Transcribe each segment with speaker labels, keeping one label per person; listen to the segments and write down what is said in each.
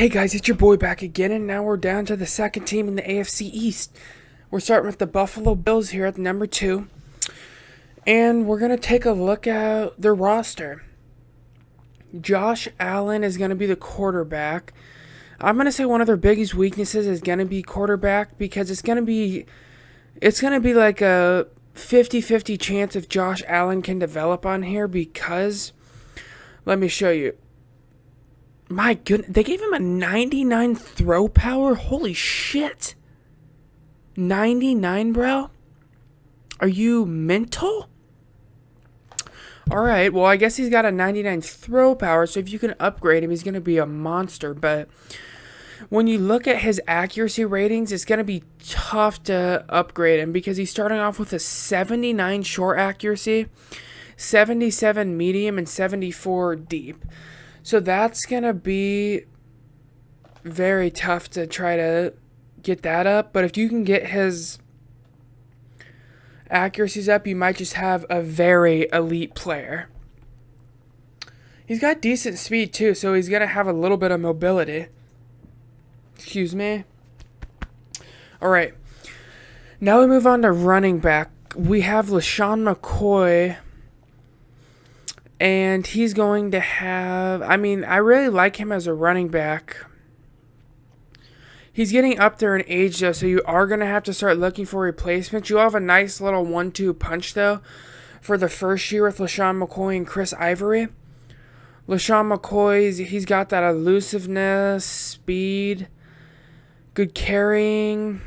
Speaker 1: Hey guys, it's your boy back again, and now we're down to the second team in the AFC East. We're starting with the Buffalo Bills here at number 2, and we're going to take a look at their roster. Josh Allen is going to be the quarterback. I'm going to say one of their biggest weaknesses is going to be quarterback, because it's going to be like a 50-50 chance if Josh Allen can develop on here, because let me show you. My goodness, they gave him a 99 throw power? Holy shit. 99, bro? Are you mental? Alright, well, I guess he's got a 99 throw power, so if you can upgrade him, he's going to be a monster. But when you look at his accuracy ratings, it's going to be tough to upgrade him, because he's starting off with a 79 short accuracy, 77 medium, and 74 deep. So that's going to be very tough to try to get that up. But if you can get his accuracies up, you might just have a very elite player. He's got decent speed too, so he's going to have a little bit of mobility. Excuse me. Alright. Now we move on to running back. We have LeSean McCoy. And he's going to have, I really like him as a running back. He's getting up there in age, though, so you are going to have to start looking for replacements. You have a nice little 1-2 punch, though, for the first year with LeSean McCoy and Chris Ivory. LeSean McCoy, he's got that elusiveness, speed, good carrying,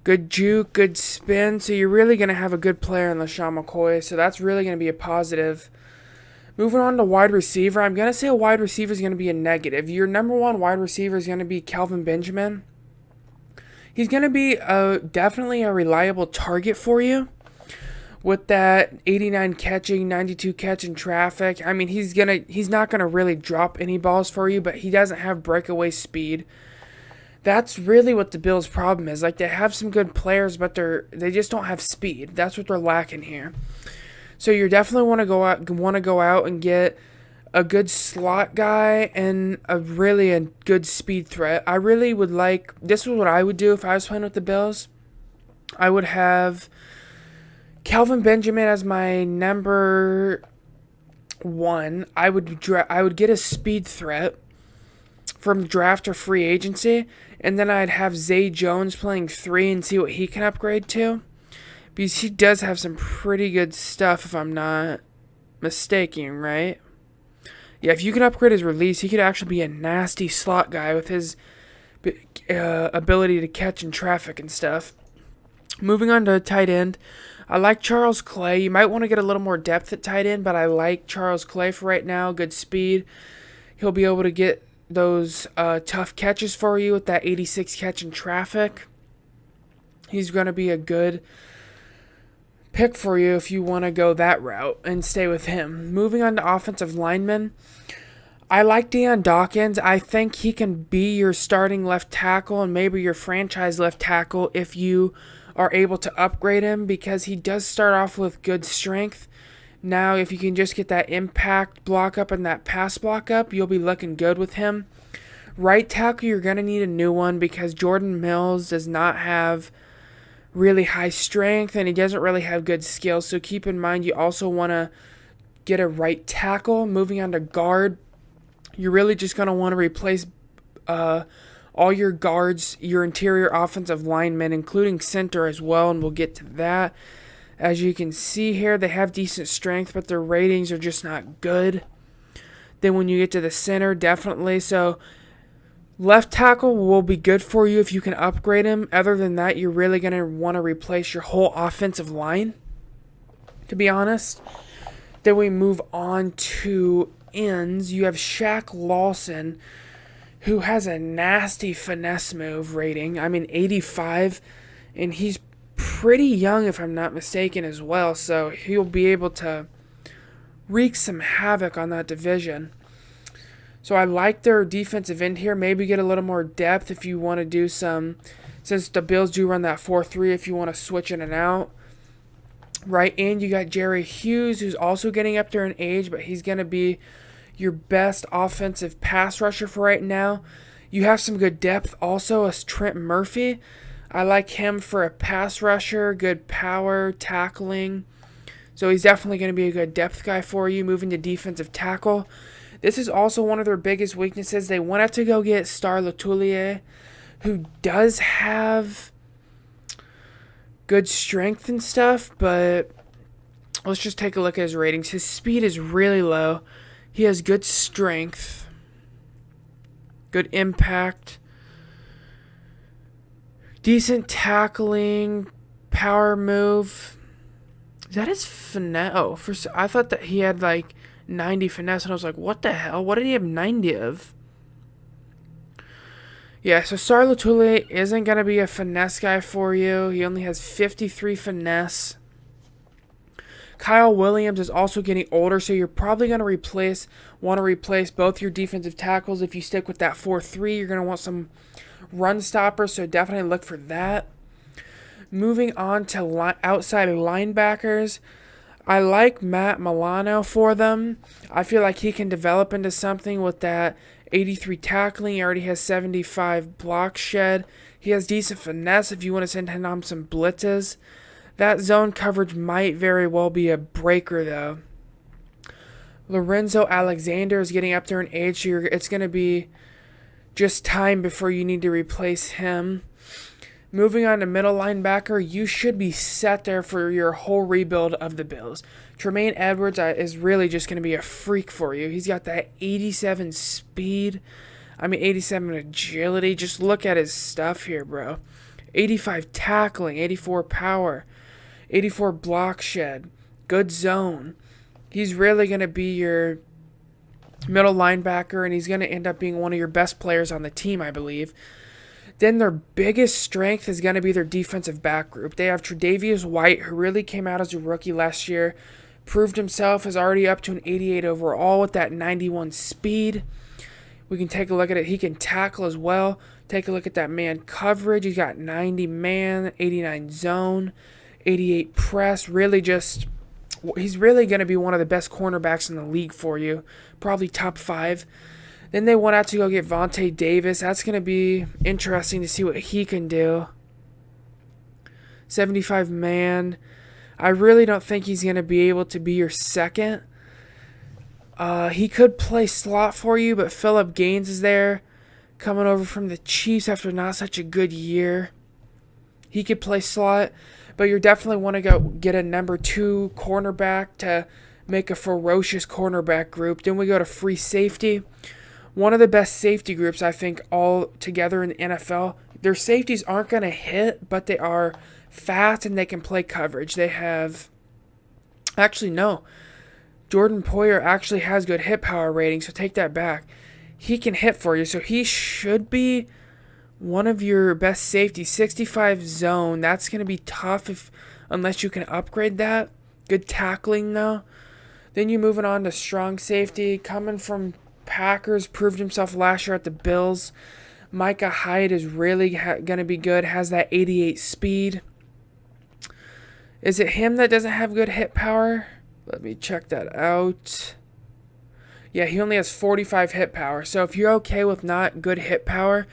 Speaker 1: good juke, good spin. So you're really going to have a good player in LeSean McCoy. So that's really going to be a positive. Moving on to wide receiver. I'm going to say a wide receiver is going to be a negative. Your number one wide receiver is going to be Kelvin Benjamin. He's going to be definitely a reliable target for you. With that 89 catching, 92 catch in traffic. He's not going to really drop any balls for you, but he doesn't have breakaway speed. That's really what the Bills' problem is. Like, they have some good players, but they just don't have speed. That's what they're lacking here. So you definitely want to go out and get a good slot guy and a good speed threat. I really would like, this is what I would do if I was playing with the Bills. I would have Kelvin Benjamin as my number 1. I would get a speed threat from draft or free agency, and then I'd have Zay Jones playing 3 and see what he can upgrade to, because he does have some pretty good stuff, if I'm not mistaken, right? Yeah, if you can upgrade his release, he could actually be a nasty slot guy with his ability to catch in traffic and stuff. Moving on to tight end, I like Charles Clay. You might want to get a little more depth at tight end, but I like Charles Clay for right now. Good speed. He'll be able to get those tough catches for you with that 86 catch in traffic. He's going to be a good pick for you if you want to go that route and stay with him. Moving on to offensive linemen, I like Deion Dawkins. I think he can be your starting left tackle and maybe your franchise left tackle if you are able to upgrade him, because he does start off with good strength. Now, if you can just get that impact block up and that pass block up, you'll be looking good with him. Right tackle, you're going to need a new one, because Jordan Mills does not have really high strength and he doesn't really have good skills. So keep in mind, you also want to get a right tackle. Moving on to guard, you're really just going to want to replace all your guards, your interior offensive linemen, including center as well, and we'll get to that. As you can see here, they have decent strength, but their ratings are just not good. Then when you get to the center, definitely. So left tackle will be good for you if you can upgrade him. Other than that, you're really going to want to replace your whole offensive line, to be honest. Then we move on to ends. You have Shaq Lawson, who has a nasty finesse move rating. 85, and he's pretty young, if I'm not mistaken, as well, so he'll be able to wreak some havoc on that division. So I like their defensive end here. Maybe get a little more depth if you want to do some, since the Bills do run that 4-3, if you want to switch in and out. Right end, you got Jerry Hughes, who's also getting up there in age, but he's going to be your best offensive pass rusher for right now. You have some good depth also as Trent Murphy. I like him for a pass rusher, good power, tackling. So he's definitely going to be a good depth guy for you. Moving to defensive tackle. This is also one of their biggest weaknesses. They wanted to go get Star Lotulelei, who does have good strength and stuff, but let's just take a look at his ratings. His speed is really low. He has good strength, good impact, decent tackling, power move. Is that his finesse? Oh, I thought that he had like 90 finesse, and I was like, what the hell? What did he have 90 of? Yeah, so Star Lotulelei isn't going to be a finesse guy for you. He only has 53 finesse. Kyle Williams is also getting older, so you're probably going to want to replace both your defensive tackles. If you stick with that 4-3, you're going to want some run stoppers, so definitely look for that. Moving on to outside linebackers, I like Matt Milano for them. I feel like he can develop into something with that 83 tackling. He already has 75 block shed. He has decent finesse if you want to send him on some blitzes. That zone coverage might very well be a breaker, though. Lorenzo Alexander is getting up there in age, so it's going to be just time before you need to replace him. Moving on to middle linebacker, you should be set there for your whole rebuild of the Bills. Tremaine Edwards is really just going to be a freak for you. He's got that 87 speed. 87 agility. Just look at his stuff here, bro. 85 tackling, 84 power, 84 block shed, good zone. He's really going to be your middle linebacker, and he's going to end up being one of your best players on the team, I believe. Then their biggest strength is going to be their defensive back group. They have Tre'Davious White, who really came out as a rookie last year, proved himself, is already up to an 88 overall with that 91 speed. We can take a look at it. He can tackle as well. Take a look at that man coverage. He's got 90 man, 89 zone, 88 press. He's really going to be one of the best cornerbacks in the league for you. Probably top 5. Then they went out to go get Vontae Davis. That's going to be interesting to see what he can do. 75 man. I really don't think he's going to be able to be your second. He could play slot for you, but Phillip Gaines is there, coming over from the Chiefs after not such a good year. He could play slot, but you definitely want to go get a number 2 cornerback to make a ferocious cornerback group. Then we go to free safety. One of the best safety groups, I think, all together in the NFL. Their safeties aren't going to hit, but they are fast and they can play coverage. They have... Actually, no. Jordan Poyer actually has good hit power rating, so take that back. He can hit for you, so he should be one of your best safety. 65 zone, that's going to be tough unless you can upgrade that. Good tackling, though. Then you're moving on to strong safety. Coming from Packers, proved himself last year at the Bills. Micah Hyde is really going to be good, has that 88 speed. Is it him that doesn't have good hit power? Let me check that out. Yeah, he only has 45 hit power. So if you're okay with not good hit power,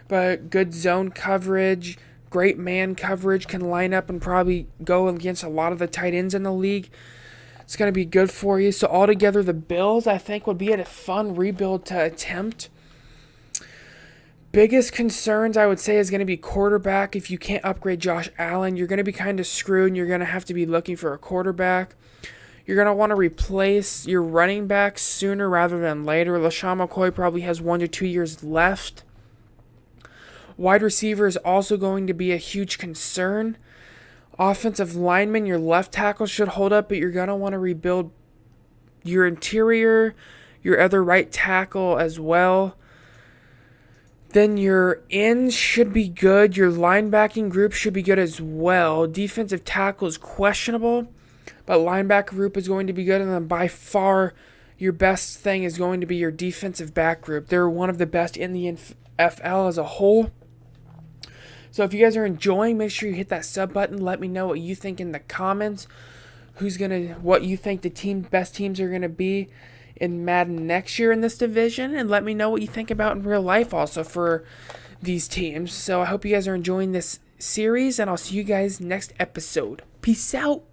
Speaker 1: but good zone coverage, great man coverage, can line up and probably go against a lot of the tight ends in the league, it's going to be good for you. So altogether, the Bills, I think, would be a fun rebuild to attempt. Biggest concerns, I would say, is going to be quarterback. If you can't upgrade Josh Allen, you're going to be kind of screwed, and you're going to have to be looking for a quarterback. You're going to want to replace your running back sooner rather than later. LaShawn McCoy probably has 1 to 2 years left. Wide receiver is also going to be a huge concern. Offensive lineman, your left tackle should hold up, but you're going to want to rebuild your interior, your other right tackle as well. Then your ends should be good. Your linebacking group should be good as well. Defensive tackle is questionable, but linebacker group is going to be good. And then by far, your best thing is going to be your defensive back group. They're one of the best in the NFL as a whole. So if you guys are enjoying, make sure you hit that sub button. Let me know what you think in the comments. What you think the best teams are gonna be in Madden next year in this division, and let me know what you think about in real life also for these teams. So I hope you guys are enjoying this series, and I'll see you guys next episode. Peace out.